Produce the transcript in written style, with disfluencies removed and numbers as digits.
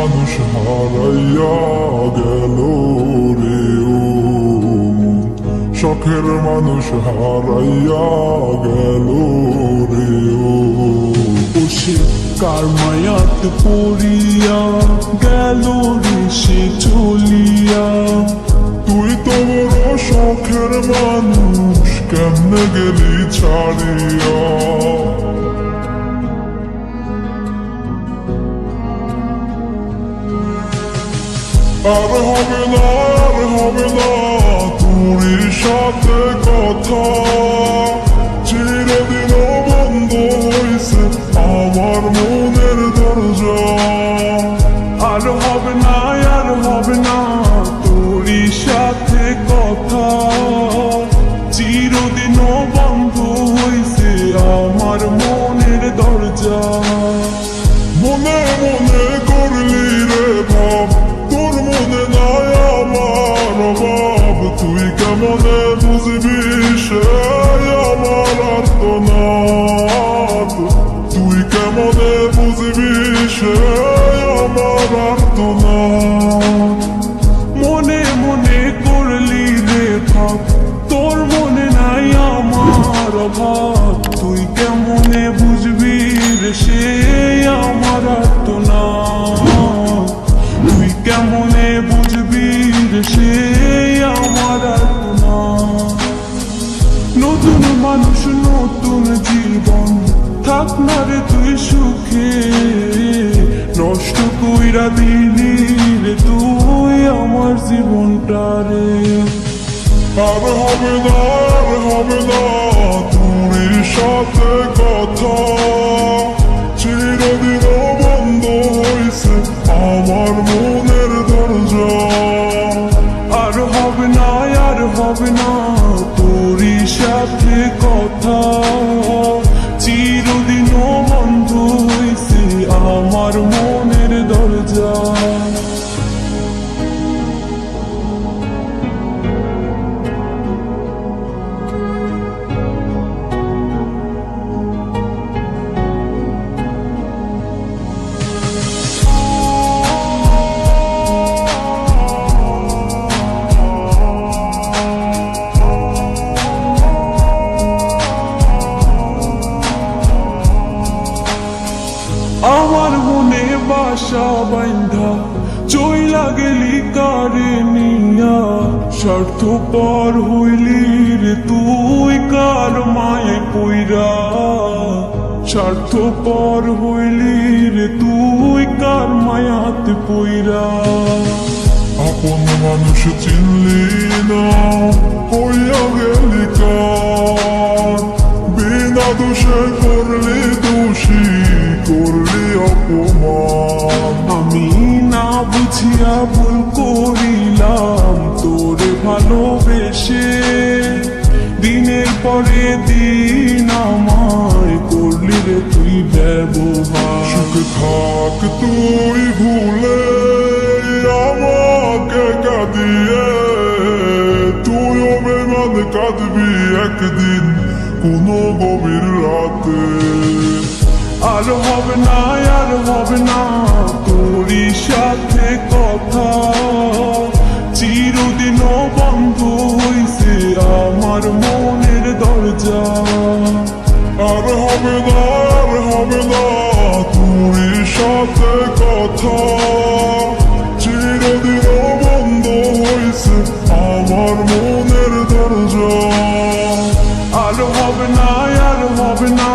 মানুষ হারাইয়া গেল রে ও মন, শখের মানুষ হারাইয়া গেল রে ও। সে কার মায়াত পড়িয়া গেল রে সে চলিয়া। তুই তো বড় শখের মানুষ, কেমনে গেলি ছাড়িয়া। আর হবে না, আর হবে না তোর সাথে কথা, চিরদিন বন্ধ হইছে আমার মনের দরজা। আর হবে না, আর হবে না তোর সাথে কথা, চিরদিন বন্ধ হইছে আমার মনের দরজা। মনে মনে করলি রে ভাব, তোর মনে নাই আমার অভাব। তুই কেমনে বুঝবি সে আমার আর্তনাদ, তুই কেমনে বুঝবি সে আমার আর্তনাদ। মনে মনে করলি রে ভাব, তোর মনে নাই আমার অভাব। তুই কেমনে বুঝবি রে সে আমার আর্তনাদ, তুই কেমনে বুঝবি রে সে আমার আর্তনাদ। নতুন মানুষ নতুন জীবন, থাক না রে তুই সুখে, নষ্ট কইরা দিলি রে তুই আমার জীবনটা রে। আর হবে না, আর হবে না তোর সাথে কথা, চিরদিন বন্ধ হইছে আমার মনের দরজা। আর হবে না, আর হবে না তোর সাথে কথা, চিরদিন বন্ধ হইছে আমার মনের দরজা। আমার মনে বাসা বাইন্ধা চইলা গেলি কারে নিয়া, স্বার্থপর হইলি রে তুই কার মায়ে পইরা। স্বার্থপর হইলি রে তুই কার মায়াতে পইরা। আপন মানুষ চিনলি না, হইয়া গেলি কার, বিনা দোষে করলি দোষী, করলি অপমান। আমি না বুঝিয়া ভুল করিলাম তোরে ভালোবেসে, দিনের পরে দিন আমায় করলি রে তুই ব্যবহার। সুখে থাক তুই ভুলে আমাকে কাঁদিয়ে, তুইও বেমান কাঁদবি একদিন কোনো গভীর রাতে। আর হবে না, আর হবে না তোর সাথে কথা, চিরদিন বন্ধ হইছে আমার মনের দরজা। আর হবে না, আর হবে না তোর সাথে কথা, চিরদিন বন্ধ হইছে আমার মনের দরজা। আর হবে না, আর হবে না